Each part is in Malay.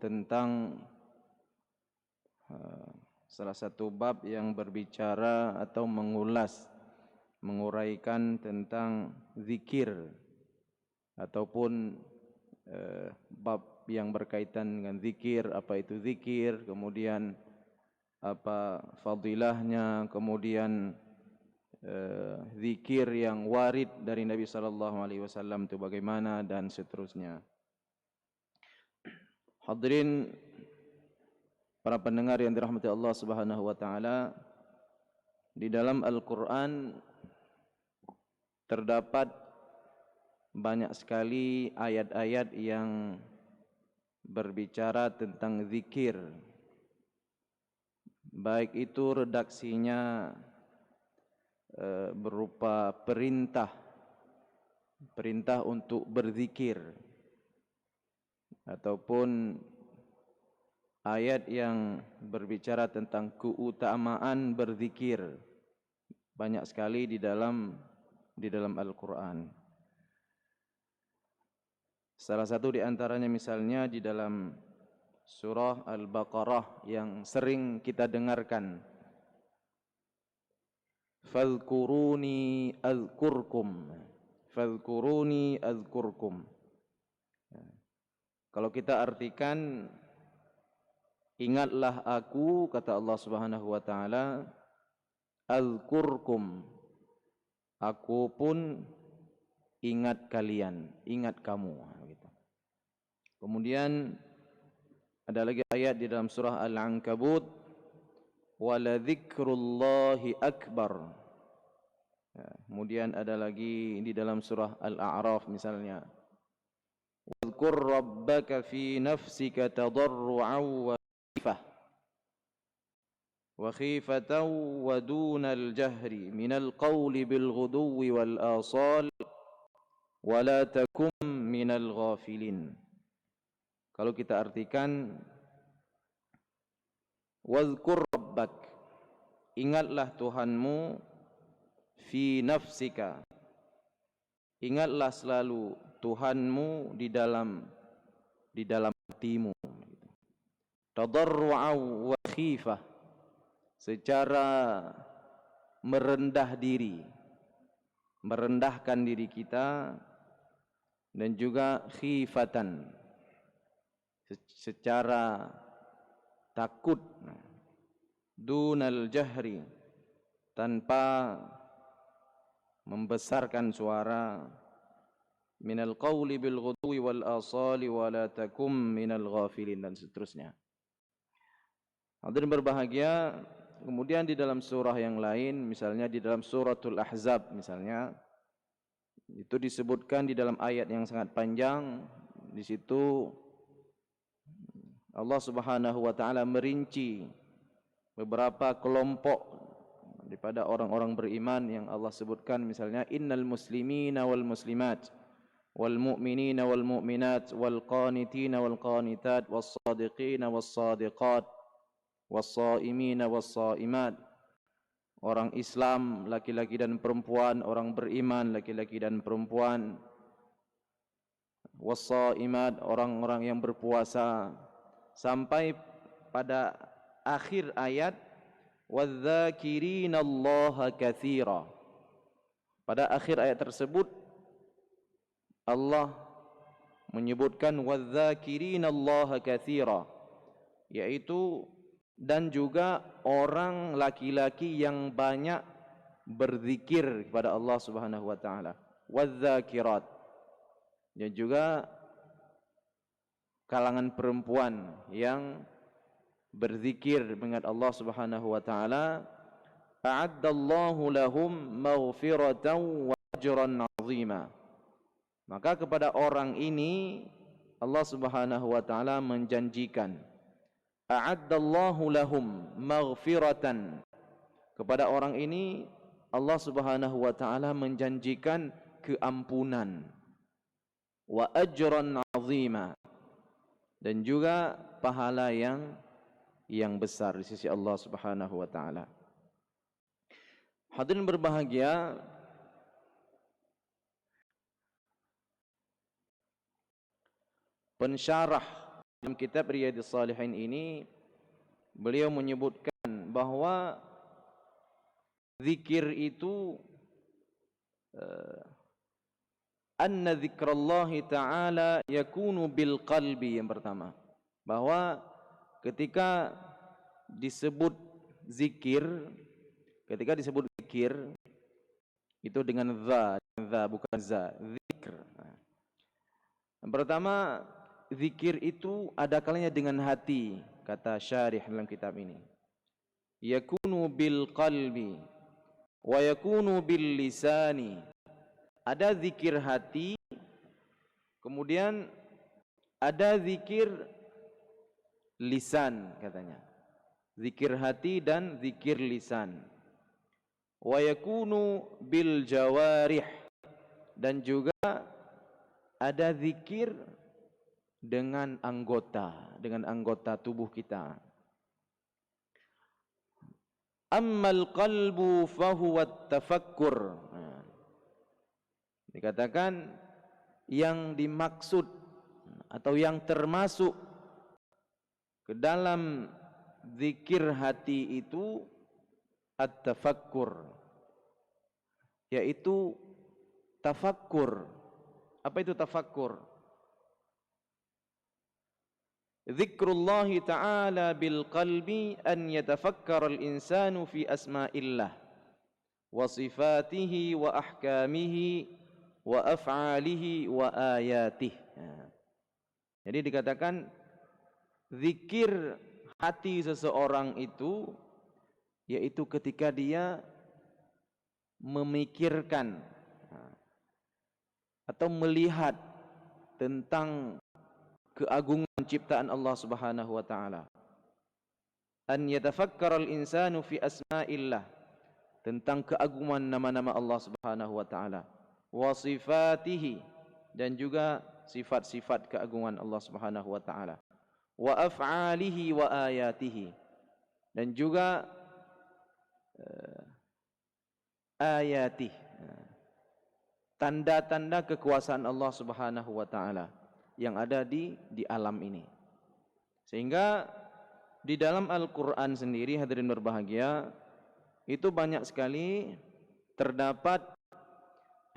tentang salah satu bab yang berbicara atau menguraikan tentang zikir ataupun bab yang berkaitan dengan zikir, apa itu zikir, kemudian apa fadilahnya, kemudian zikir yang warid dari Nabi sallallahu alaihi wasallam itu bagaimana dan seterusnya. Hadirin para pendengar yang dirahmati Allah Subhanahu wa taala, di dalam Al-Qur'an terdapat banyak sekali ayat-ayat yang berbicara tentang zikir, baik itu redaksinya berupa perintah untuk berzikir, ataupun ayat yang berbicara tentang keutamaan berzikir. Banyak sekali di dalam Al-Quran. Salah satu di antaranya misalnya di dalam surah Al-Baqarah yang sering kita dengarkan, Fadhkuruni azkurkum, Fadhkuruni azkurkum. Kalau kita artikan, ingatlah aku, kata Allah Subhanahu wa taala, azkurkum, aku pun ingat kalian, ingat kamu. Kemudian ada lagi ayat di dalam surah Al-Ankabut, waladzikrullahi akbar. Kemudian ada lagi di dalam surah Al-A'raf misalnya, wadhkur rabbaka fi nafsika tadarru'an wa khifatan wa dunal jahri minal qawli bil ghuduwi wal asal wa la takum minal ghafilin. Kalau kita artikan, wadhkur rabbak, ingatlah Tuhanmu, fi nafsika, ingatlah selalu Tuhanmu di dalam hatimu, tadarru'an wa khifah, secara merendah diri, merendahkan diri kita, dan juga khifatan, secara takut, dunal jahri, tanpa membesarkan suara, minal qawli bil ghudwi wal asali wa la takum minal ghafilin, dan seterusnya. Hadirin berbahagia, kemudian di dalam surah yang lain, misalnya di dalam suratul Ahzab misalnya, itu disebutkan di dalam ayat yang sangat panjang. Di situ Allah Subhanahu wa taala merinci beberapa kelompok daripada orang-orang beriman yang Allah sebutkan, misalnya innal muslimina wal muslimat wal mu'minina wal mu'minat wal qanitina wal qanitat was sadiqina was sadiqat was shaimina was shaimat. Orang Islam laki-laki dan perempuan, orang beriman laki-laki dan perempuan, was shaimat, orang-orang yang berpuasa, sampai pada akhir ayat, wadh-dzakirinallaha katsira. Pada akhir ayat tersebut Allah menyebutkan wadh-dzakirinallaha katsira, yaitu dan juga orang laki-laki yang banyak berzikir kepada Allah Subhanahu wa taala, wadh-dzakirat, dan juga kalangan perempuan yang berzikir mengingat Allah Subhanahu wa taala. A'addallahu lahum maghfiratan wa ajran 'azima. Maka kepada orang ini Allah Subhanahu wa taala menjanjikan, a'addallahu lahum maghfiratan, kepada orang ini Allah Subhanahu wa taala menjanjikan keampunan, wa ajran 'azima, dan juga pahala yang besar di sisi Allah Subhanahu wa taala. Hadirin berbahagia, pensyarah dalam kitab Riyadhus Shalihin ini beliau menyebutkan bahwa zikir itu anna dzikrallahi ta'ala yakunu bil qalbi, yang pertama, bahwa ketika disebut zikir, itu dengan za bukan za, zikr. Yang pertama, zikir itu ada kalanya dengan hati, kata syarih dalam kitab ini. Yakunu bil qalbi wa yakunu bil lisani. Ada zikir hati, kemudian ada zikir lisan, katanya. Zikir hati dan zikir lisan. Wa yakunu bil jawarih, dan juga ada zikir dengan anggota tubuh kita. Ammal qalbu fahuwa tafakkur. Dikatakan yang dimaksud atau yang termasuk ke dalam zikir hati itu at-tafakkur, yaitu tafakkur. Apa itu tafakkur? Zikrullahi ta'ala bil qalbi an yatafakkara al-insanu fi asma'illah wa sifatihi wa ahkamihi wa af'alihi wa ayatih. Jadi dikatakan zikir hati seseorang itu yaitu ketika dia memikirkan atau melihat tentang keagungan ciptaan Allah Subhanahu wa taala. An yatafakkara al-insanu fi asma'illah, tentang keagungan nama-nama Allah Subhanahu wa taala. Wa sifatihi, dan juga sifat-sifat keagungan Allah Subhanahu wa taala. Wa af'alihi wa ayatihi, dan juga ayatih, tanda-tanda kekuasaan Allah Subhanahu wa taala yang ada di alam ini. Sehingga di dalam Al-Qur'an sendiri, hadirin berbahagia, itu banyak sekali terdapat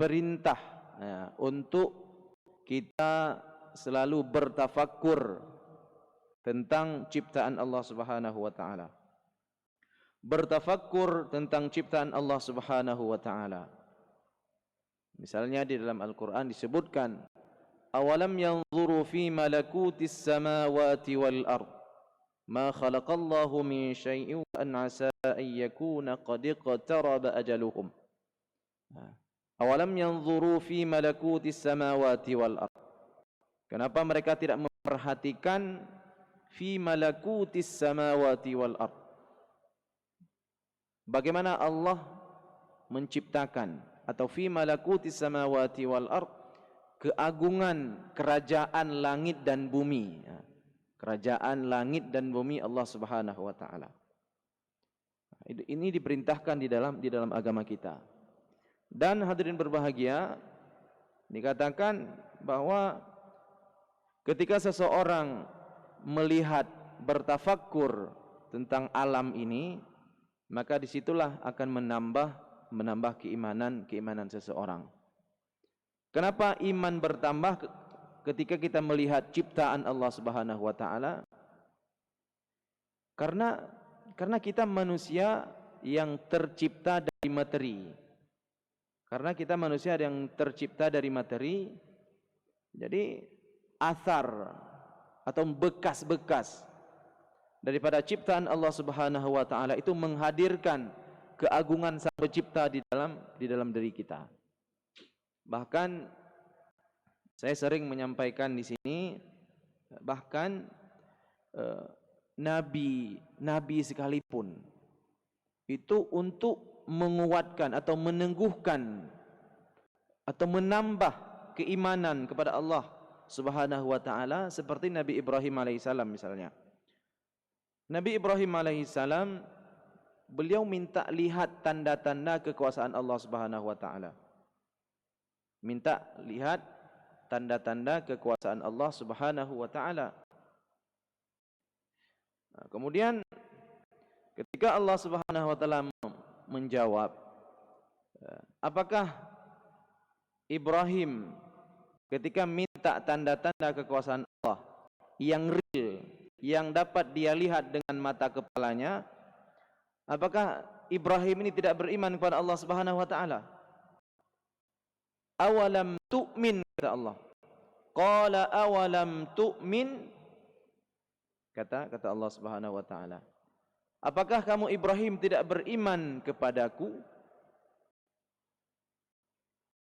perintah untuk kita selalu bertafakkur tentang ciptaan Allah Subhanahu wa taala. Bertafakkur tentang ciptaan Allah Subhanahu wa taala. Misalnya di dalam Al-Qur'an disebutkan, awalam yanzuru fi malakutis samawati wal ard ma khalaqallahu min syai'in an 'asa an yakuna qad iqtaraba ajaluhum. Awalam yanzuru fi malakutis samawati wal ard. Kenapa mereka tidak memperhatikan fi malakutis samawati wal ard? Bagaimana Allah menciptakan, atau fi malakutis samawati wal ard, keagungan kerajaan langit dan bumi. Kerajaan langit dan bumi Allah Subhanahu wa taala. Ini diperintahkan di dalam agama kita. Dan hadirin berbahagia, dikatakan bahwa ketika seseorang melihat, bertafakkur tentang alam ini, maka disitulah akan menambah keimanan seseorang. Kenapa iman bertambah ketika kita melihat ciptaan Allah Subhanahu wa taala? Karena kita manusia yang tercipta dari materi. Karena kita manusia yang tercipta dari materi, jadi asar atau bekas-bekas daripada ciptaan Allah Subhanahu wa taala itu menghadirkan keagungan Sang Pencipta di dalam diri kita. Bahkan saya sering menyampaikan di sini, bahkan nabi sekalipun itu untuk menguatkan atau meneguhkan atau menambah keimanan kepada Allah Subhanahu wa taala, seperti Nabi Ibrahim alaihissalam misalnya. Nabi Ibrahim alaihissalam, beliau minta lihat tanda-tanda kekuasaan Allah Subhanahu wa taala. Minta lihat tanda-tanda kekuasaan Allah Subhanahu wa taala. Kemudian ketika Allah Subhanahu wa taala menjawab, apakah Ibrahim ketika minta tanda-tanda kekuasaan Allah yang real, yang dapat dia lihat dengan mata kepalanya, apakah Ibrahim ini tidak beriman kepada Allah Subhanahu wa taala? Awalam tu'min, kata Allah. Qala awalam tu'min, kata Allah Subhanahu wa taala, apakah kamu Ibrahim tidak beriman kepadaku?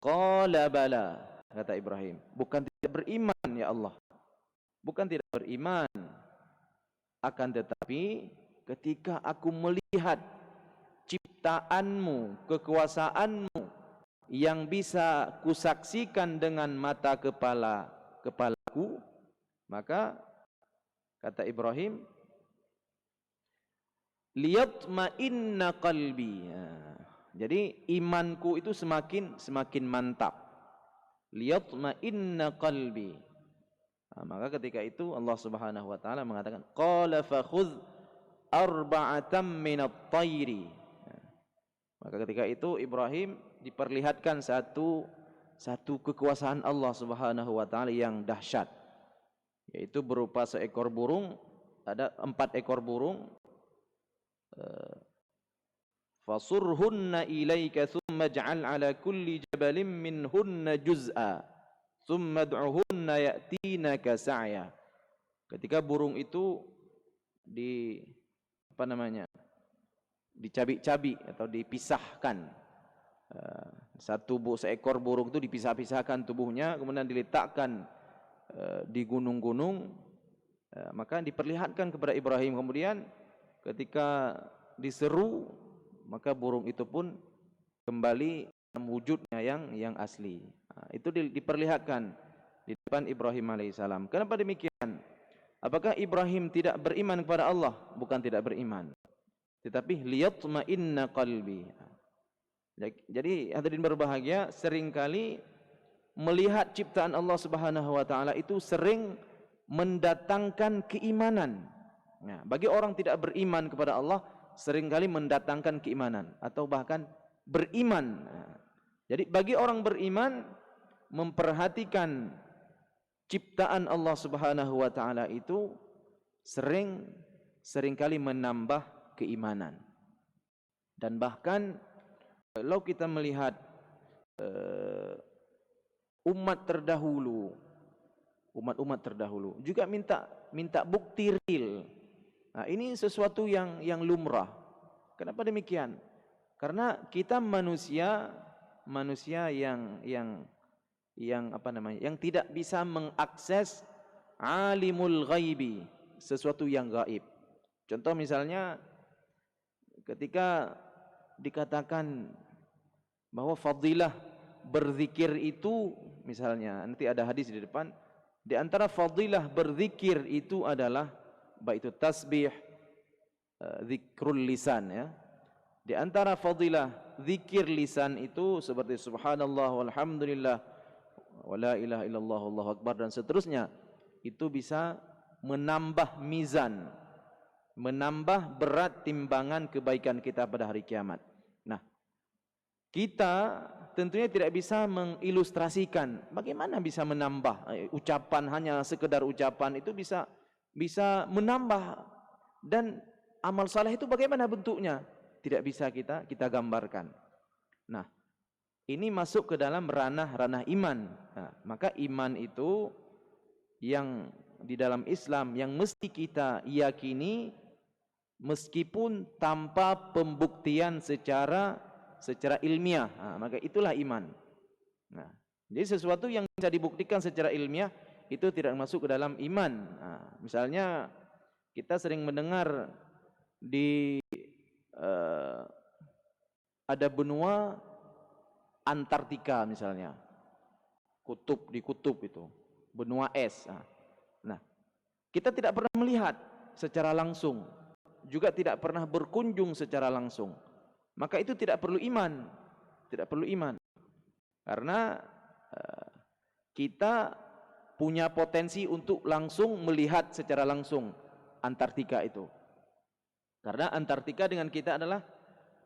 Qala bala, kata Ibrahim, bukan tidak beriman ya Allah, bukan tidak beriman, akan tetapi ketika aku melihat ciptaanmu, kekuasaanmu yang bisa kusaksikan dengan mata kepalaku, maka kata Ibrahim, liyatma'inna qalbi. Jadi imanku itu semakin mantap. Liyatma'inna qalbi. Maka ketika itu Allah Subhanahu wa taala mengatakan, qala fakhudh arba'atan minat tayri. Maka ketika itu Ibrahim diperlihatkan satu kekuasaan Allah Subhanahu wa taala yang dahsyat, yaitu berupa seekor burung, ada 4 ekor burung. Fasurhunna ilaika thumma ij'al ala kulli jabalin minhunna juz'a thumma ad'uhunna ya'tinaka sa'ya. Ketika burung itu dicabik-cabik atau dipisahkan, seekor burung itu dipisah-pisahkan tubuhnya, kemudian diletakkan di gunung-gunung, maka diperlihatkan kepada Ibrahim. Kemudian ketika diseru, maka burung itu pun kembali dalam wujudnya yang asli. Itu diperlihatkan di depan Ibrahim alaihissalam. Kenapa demikian? Apakah Ibrahim tidak beriman kepada Allah? Bukan tidak beriman, tetapi liyatma'inna qalbi. Jadi hadirin berbahagia, seringkali melihat ciptaan Allah Subhanahu wa taala itu sering mendatangkan keimanan. Nah, bagi orang tidak beriman kepada Allah, seringkali mendatangkan keimanan atau bahkan beriman. Jadi bagi orang beriman, memperhatikan ciptaan Allah Subhanahu wa taala itu seringkali menambah keimanan. Dan bahkan kalau kita melihat umat terdahulu juga minta bukti real. Nah, ini sesuatu yang lumrah. Kenapa demikian? Karena kita manusia yang tidak bisa mengakses alimul ghaibi, sesuatu yang gaib. Contoh misalnya ketika dikatakan bahwa fadilah berzikir itu, misalnya nanti ada hadis di depan, di antara fadilah berzikir itu adalah baik itu tasbih, zikrul lisan, ya. Di antara fadilah zikir lisan itu seperti subhanallah walhamdulillah wala ilaha illallah wallahu akbar dan seterusnya. Itu bisa menambah mizan, menambah berat timbangan kebaikan kita pada hari kiamat. Nah, kita tentunya tidak bisa mengilustrasikan bagaimana bisa menambah ucapan, hanya sekedar ucapan itu bisa menambah, dan amal saleh itu bagaimana bentuknya tidak bisa kita gambarkan. Nah, ini masuk ke dalam ranah iman. Nah, maka iman itu yang di dalam Islam yang mesti kita yakini meskipun tanpa pembuktian secara ilmiah. Nah, maka itulah iman. Nah, jadi sesuatu yang bisa dibuktikan secara ilmiah itu tidak masuk ke dalam iman. Nah, misalnya kita sering mendengar ada benua Antartika misalnya, di kutub itu, benua es. Nah, kita tidak pernah melihat secara langsung, juga tidak pernah berkunjung secara langsung. Maka itu tidak perlu iman, karena kita punya potensi untuk langsung melihat secara langsung. Antartika itu. Karena Antartika dengan kita adalah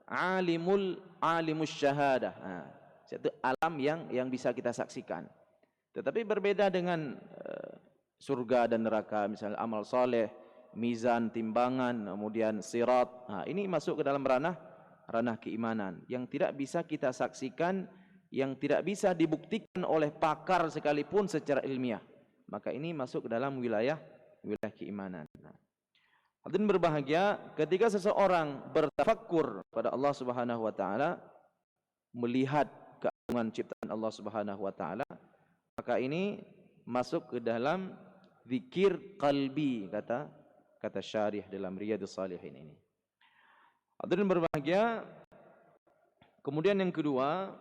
alimus syahadah. Nah, itu alam yang bisa kita saksikan. Tetapi berbeda dengan surga dan neraka, misalnya amal soleh, mizan, timbangan, kemudian sirat. Nah, ini masuk ke dalam ranah keimanan yang tidak bisa kita saksikan, yang tidak bisa dibuktikan oleh pakar sekalipun secara ilmiah. Maka ini masuk ke dalam wilayah keimanan. Hadirin berbahagia, ketika seseorang bertafakkur pada Allah Subhanahu wa taala, melihat keagungan ciptaan Allah Subhanahu wa taala, maka ini masuk ke dalam zikir qalbi, kata syarih dalam Riyadhus Shalihin ini. Hadirin berbahagia, kemudian yang kedua,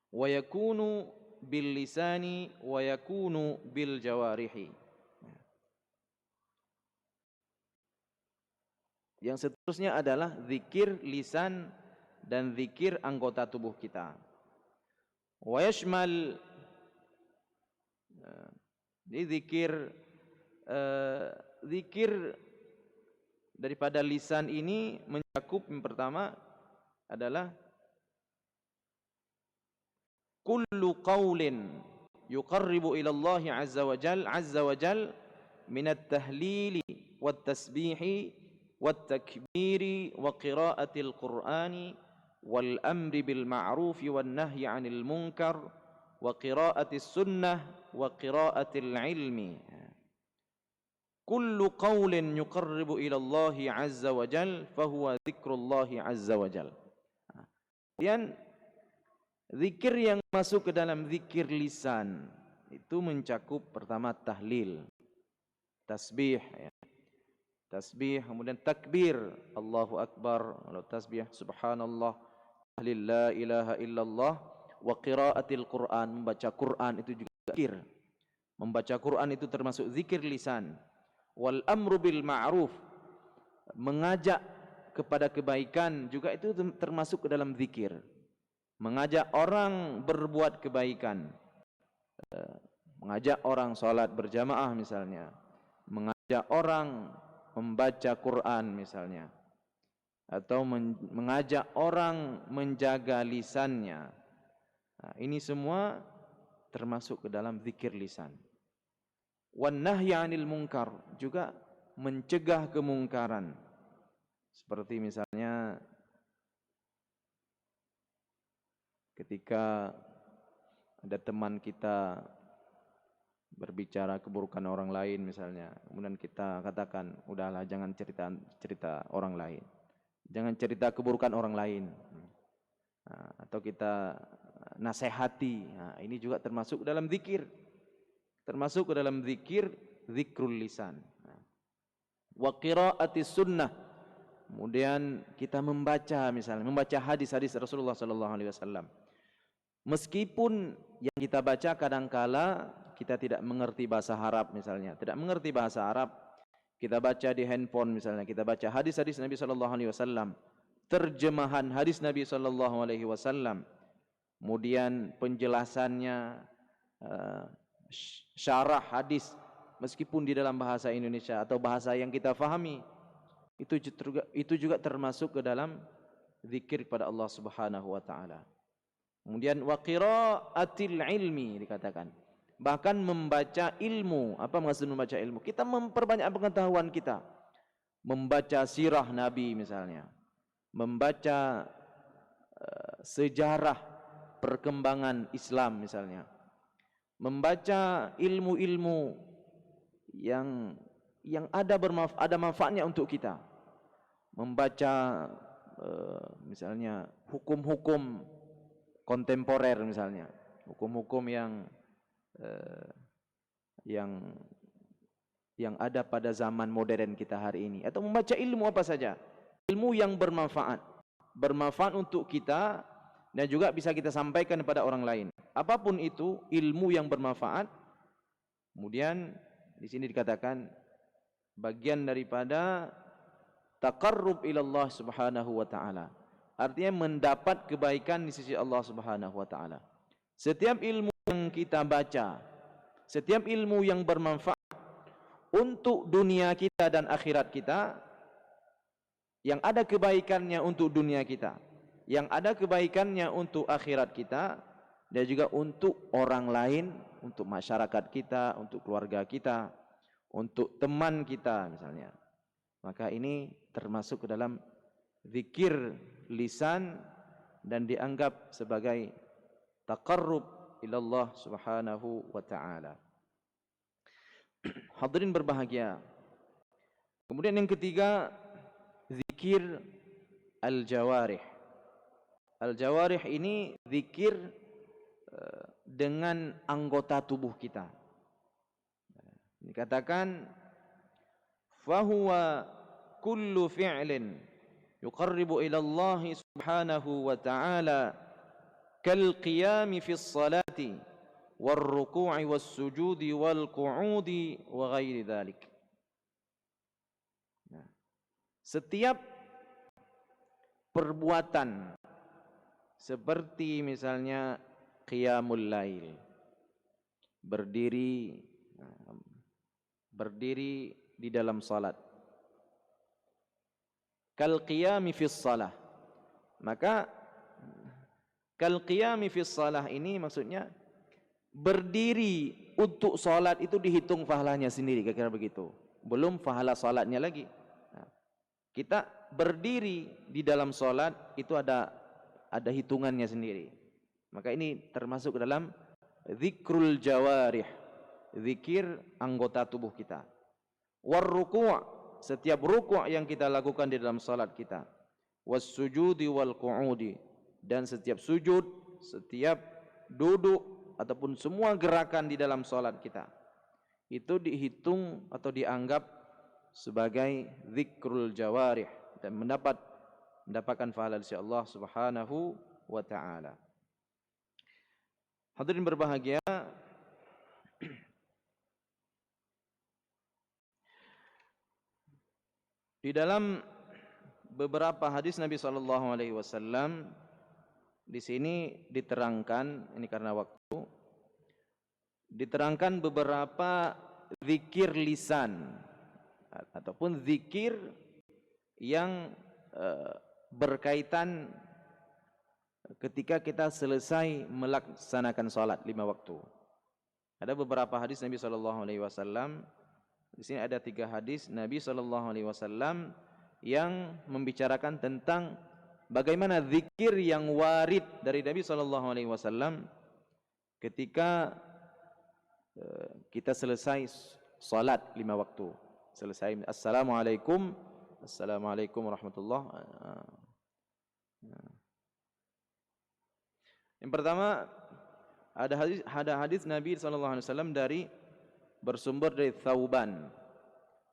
wa yakunu bil lisani wa yakunu bil jawarihi. Yang seterusnya adalah zikir lisan dan zikir anggota tubuh kita. Wa yashmal, ini zikir daripada lisan ini mencakup yang pertama adalah kullu qaulin yuqarribu ila Allah azza wa jal min at-tahlili wat-tasbihi wat-takbiri wa qira'atil Qur'ani wal amri bil ma'rufi wan nahyi 'anil munkar wa qira'atis sunnah wa qira'atil ilmi. Kullu qaulin yuqarribu ila Allah azza wa jal fahuwa dzikrullah azza wa jal. Kemudian zikir yang masuk ke dalam zikir lisan itu mencakup pertama tahlil, tasbih, ya. Tasbih, kemudian takbir, Allahu Akbar, tasbih, subhanallah, tahlil, la ilaha illallah, wa qiraatil Quran, membaca Quran itu juga zikir. Membaca Quran itu termasuk zikir lisan. Wal amru bil ma'ruf, mengajak kepada kebaikan juga itu termasuk ke dalam zikir. Mengajak orang berbuat kebaikan, mengajak orang salat berjamaah misalnya, mengajak orang membaca Quran misalnya, atau mengajak orang menjaga lisannya. Nah, ini semua termasuk ke dalam zikir lisan. Wan nahyi 'anil munkar, juga mencegah kemungkaran. Seperti misalnya ketika ada teman kita berbicara keburukan orang lain misalnya, kemudian kita katakan, udahlah jangan cerita orang lain, jangan cerita keburukan orang lain, atau kita nasihati. Ini juga termasuk dalam zikir, termasuk ke dalam zikir, zikrul lisan. Wa qiraatis sunnah, kemudian kita membaca, misalnya membaca hadis-hadis Rasulullah sallallahu alaihi wasallam. Meskipun yang kita baca kadangkala kita tidak mengerti bahasa Arab misalnya, tidak mengerti bahasa Arab, kita baca di handphone misalnya, kita baca hadis-hadis Nabi sallallahu alaihi wasallam, terjemahan hadis Nabi sallallahu alaihi wasallam, kemudian penjelasannya, syarah hadis meskipun di dalam bahasa Indonesia atau bahasa yang kita fahami, itu juga termasuk ke dalam zikir kepada Allah Subhanahu wa taala. Kemudian wa qiraatil ilmi dikatakan, bahkan membaca ilmu. Apa maksud membaca ilmu? Kita memperbanyak pengetahuan kita. Membaca sirah Nabi misalnya, membaca sejarah perkembangan Islam misalnya, membaca ilmu-ilmu yang ada manfaatnya untuk kita, membaca misalnya hukum-hukum kontemporer misalnya, hukum-hukum yang ada pada zaman modern kita hari ini, atau membaca ilmu apa saja, ilmu yang bermanfaat untuk kita dan juga bisa kita sampaikan kepada orang lain. Apapun itu ilmu yang bermanfaat. Kemudian di sini dikatakan bagian daripada taqarrub ila Allah Subhanahu wa taala. Artinya mendapat kebaikan di sisi Allah Subhanahu wa taala. Setiap ilmu yang kita baca, setiap ilmu yang bermanfaat untuk dunia kita dan akhirat kita, yang ada kebaikannya untuk dunia kita, yang ada kebaikannya untuk akhirat kita, dan juga untuk orang lain, untuk masyarakat kita, untuk keluarga kita, untuk teman kita misalnya. Maka ini termasuk ke dalam zikir lisan dan dianggap sebagai taqarrub ila Allah Subhanahu wa taala. Hadirin berbahagia. Kemudian yang ketiga, zikir al-jawarih. Al-jawarih ini zikir dengan anggota tubuh kita. Dikatakan fahuwa kullu fi'lin yuqarribu ila Allah Subhanahu wa ta'ala kal qiyami fi ssalati wal ruku'i was sujudi wal qu'udi wa ghairi dhalik. Setiap perbuatan seperti misalnya qiyamul lail, berdiri di dalam salat, kal qiyami fi shalah, maka kal qiyami fi shalah ini maksudnya berdiri untuk salat itu dihitung pahalanya sendiri, kira-kira begitu, belum pahala salatnya lagi. Kita berdiri di dalam salat itu ada hitungannya sendiri. Maka ini termasuk dalam zikrul jawarih, zikir anggota tubuh kita. War ruku', setiap ruku' yang kita lakukan di dalam salat kita. Was sujudi wal qu'udi, dan setiap sujud, setiap duduk ataupun semua gerakan di dalam salat kita, itu dihitung atau dianggap sebagai zikrul jawarih dan mendapatkan pahala dari Allah Subhanahu wa taala. Hadirin berbahagia, di dalam beberapa hadis Nabi sallallahu alaihi wasallam di sini diterangkan, ini karena waktu, diterangkan beberapa zikir lisan ataupun zikir yang berkaitan ketika kita selesai melaksanakan salat 5 waktu. Ada beberapa hadis Nabi sallallahu alaihi wasallam. Di sini ada 3 hadis Nabi sallallahu alaihi wasallam yang membicarakan tentang bagaimana zikir yang warid dari Nabi sallallahu alaihi wasallam ketika kita selesai salat 5 waktu. Selesai assalamualaikum warahmatullahi. Yang pertama ada hadis Nabi sallallahu alaihi wasallam dari bersumber dari Thauban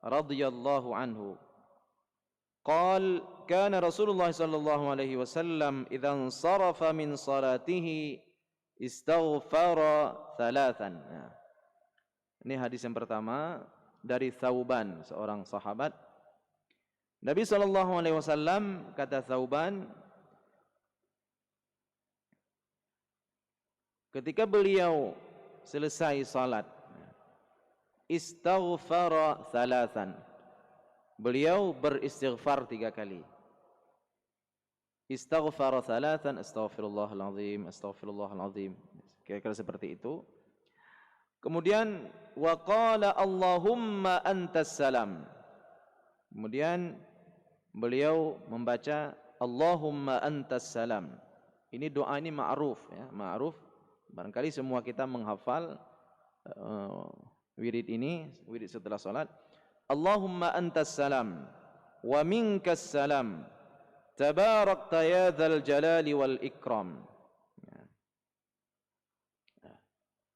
radhiyallahu anhu. Qal kana Rasulullah sallallahu alaihi wasallam idza sarafa min salatihi istaghfara thalathan. Ini hadis yang pertama dari Thauban, seorang sahabat. Nabi sallallahu alaihi wasallam, kata Thauban, ketika beliau selesai salat, istaghfara thalathan, beliau beristighfar 3 kali. Istaghfara thalathan, astaghfirullahal azim, kira-kira seperti itu. Kemudian wa qala Allahumma antas salam. Kemudian beliau membaca Allahumma antas salam. Ini doa ini ma'ruf ya, ma'ruf. Barangkali semua kita menghafal wirid ini, wirid setelah salat. Allahumma antas salam wa minkas salam. Tabarakta ya dzal jalali wal ikram.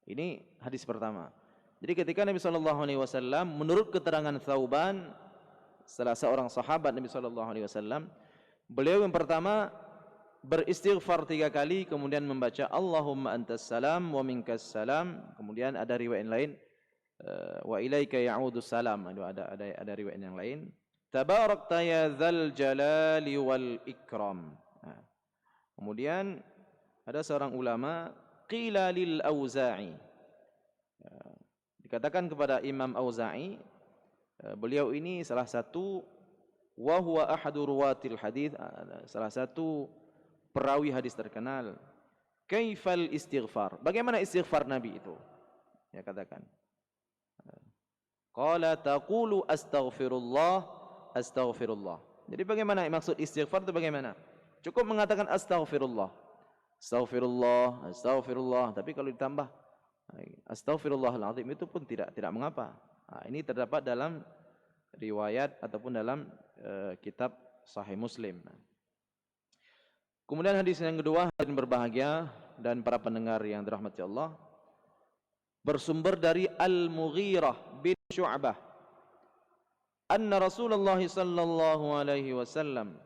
Ini hadis pertama. Jadi ketika Nabi sallallahu alaihi wasallam, menurut keterangan Thauban, salah seorang sahabat Nabi sallallahu alaihi wasallam, beliau yang pertama beristighfar 3 kali, kemudian membaca Allahumma antas salam wa minkas salam. Kemudian ada riwayat lain wa ilaika ya'udus salam. Ada riwayat yang lain. Tabarakta ya dzal jalali wal ikram. Kemudian ada seorang ulama, qila lil Auza'i, Dikatakan kepada Imam Auza'i, beliau ini salah satu wa huwa ahadu ruwatil hadis, salah satu perawi hadis terkenal. Kaifal istighfar? Bagaimana istighfar Nabi itu? Ya, katakan. Qala taqulu astaghfirullah, astaghfirullah. Jadi bagaimana maksud istighfar itu bagaimana? Cukup mengatakan astaghfirullah. Astaghfirullah, astaghfirullah. Tapi kalau ditambah astaghfirullahaladzim itu pun tidak mengapa. Ini terdapat dalam riwayat ataupun dalam kitab Sahih Muslim. Kemudian hadis yang kedua, hadirin berbahagia dan para pendengar yang dirahmati Allah, bersumber dari Al-Mughirah bin Syu'bah, anna Rasulullah sallallahu alaihi wasallam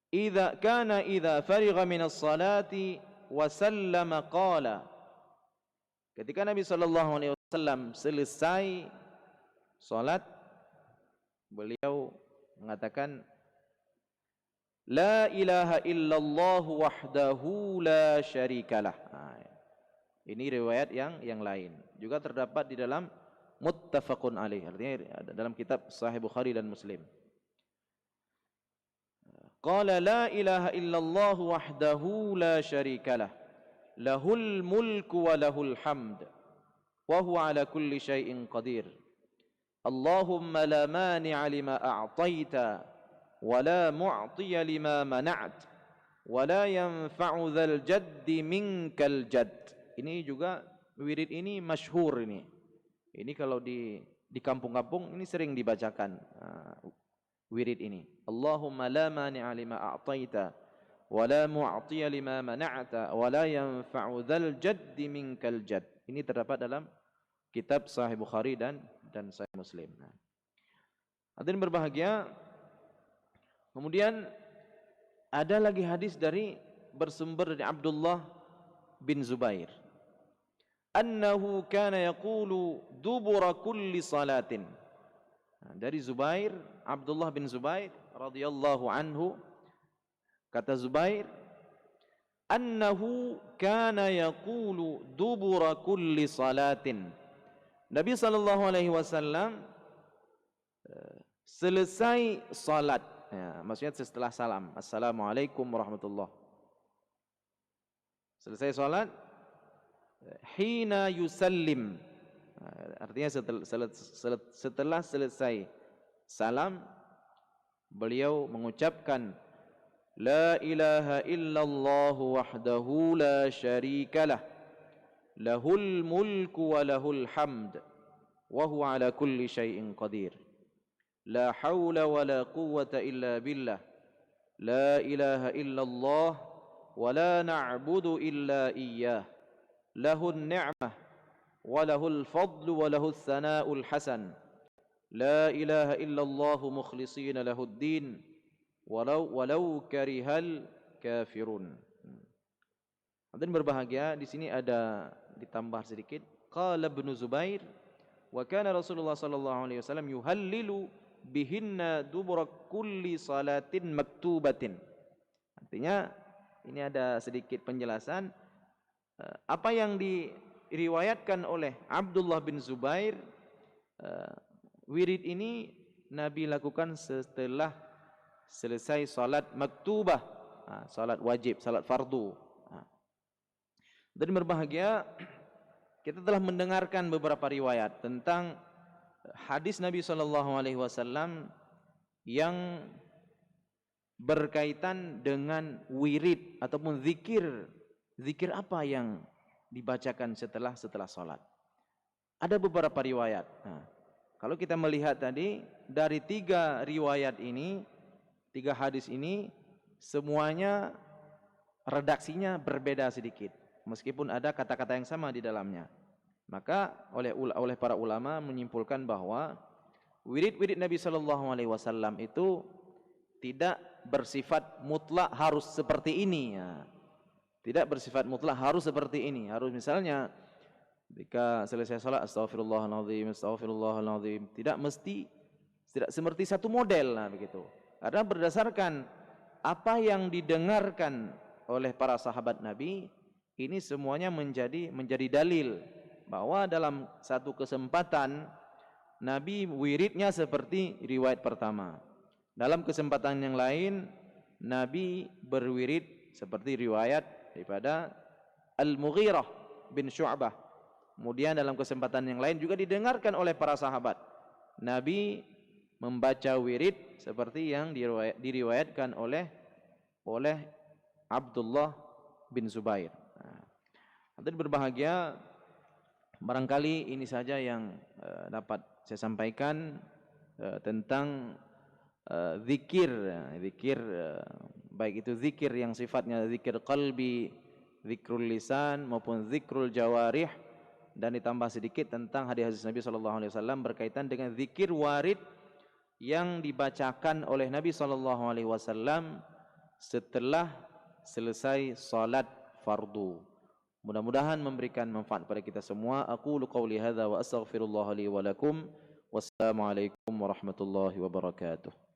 idza farigha min as-salati wa sallama qala, ketika Nabi sallallahu alaihi wasallam selesai salat, beliau mengatakan la ilaha illallah wahdahu la syarikalah. Ini riwayat yang lain. Juga terdapat di dalam muttafaqun alaih. Artinya dalam kitab Sahih Bukhari dan Muslim. Qala la ilaha illallah wahdahu la syarikalah. Lahul mulku wa lahul hamd. Wa huwa ala kulli syai'in qadir. Allahumma la mani'a lima a'taita wa la mu'tiya lima mana'at wa la yanfa'u dzal jaddi minkal jadd. Ini juga wirid ini masyhur ini. Ini kalau di kampung-kampung ini sering dibacakan wirid ini. Allahumma la mani'a lima a'taita wa la mu'tiya lima mana'ta wa la yanfa'u dzal jaddi minkal jadd. Ini terdapat dalam kitab Sahih Bukhari dan Sahih Muslim. Hadirin berbahagia, kemudian ada lagi hadis dari bersumber dari Abdullah bin Zubair, annahu kana yaqulu dubura kulli salatin. Dari Zubair, Abdullah bin Zubair radhiyallahu anhu, kata Zubair, annahu kana yaqulu dubura kulli salatin. Nabi sallallahu alaihi wasallam selesai salat, ya, maksudnya setelah salam, assalamualaikum warahmatullah. Selesai salat, hina yusallim, artinya setelah selesai salam, beliau mengucapkan la ilaha illallah wahdahu la syarikalah, lahul mulku wa lahul hamd wa huwa ala kulli syai'in qadir, la hawla wa la quwwata illa billah, la ilaha illallah wa la na'budu illa iyyah, lahun ni'mah wa lahul fadlu wa lahul thana'ul hasan, la ilaha illallah mukhlishina lahud din walau karihal kafirun. Hadirin berbahagia, di sini ada ditambah sedikit, qala Ibnu Zubair wa kana Rasulullah sallallahu alaihi wasallam yuhallilu bihinna dubura kulli salatin maktubatin. Artinya ini ada sedikit penjelasan apa yang diriwayatkan oleh Abdullah bin Zubair. Wirid ini Nabi lakukan setelah selesai salat maktubah, salat wajib, salat fardu. Dan berbahagia, kita telah mendengarkan beberapa riwayat tentang hadis Nabi SAW yang berkaitan dengan wirid ataupun zikir. Zikir apa yang dibacakan setelah salat? Ada beberapa riwayat. Kalau kita melihat tadi dari 3 riwayat ini, 3 hadis ini, semuanya redaksinya berbeda sedikit, meskipun ada kata-kata yang sama di dalamnya. Maka oleh para ulama menyimpulkan bahwa wirid-wirid Nabi SAW itu tidak bersifat mutlak harus seperti ini, ya. Tidak bersifat mutlak harus seperti ini. Harus misalnya ketika selesai salat astaghfirullahaladzim, astaghfirullahaladzim, tidak seperti satu model, nah begitu. Karena berdasarkan apa yang didengarkan oleh para sahabat Nabi, ini semuanya menjadi dalil bahwa dalam satu kesempatan Nabi wiridnya seperti riwayat pertama. Dalam kesempatan yang lain Nabi berwirid seperti riwayat daripada Al-Mughirah bin Syu'bah. Kemudian dalam kesempatan yang lain juga didengarkan oleh para sahabat. Nabi membaca wirid seperti yang diriwayatkan oleh Abdullah bin Zubair. Hadirin berbahagia, barangkali ini saja yang dapat saya sampaikan tentang zikir, baik itu zikir yang sifatnya zikir qalbi, zikrul lisan maupun zikrul jawarih, dan ditambah sedikit tentang hadis-hadis Nabi sallallahu alaihi wasallam berkaitan dengan zikir warid yang dibacakan oleh Nabi sallallahu alaihi wasallam setelah selesai salat fardu. Mudah-mudahan memberikan manfaat pada kita semua. Aqulu qauli hadza wa astaghfirullah li wa lakum. Wassalamualaikum warahmatullahi wabarakatuh.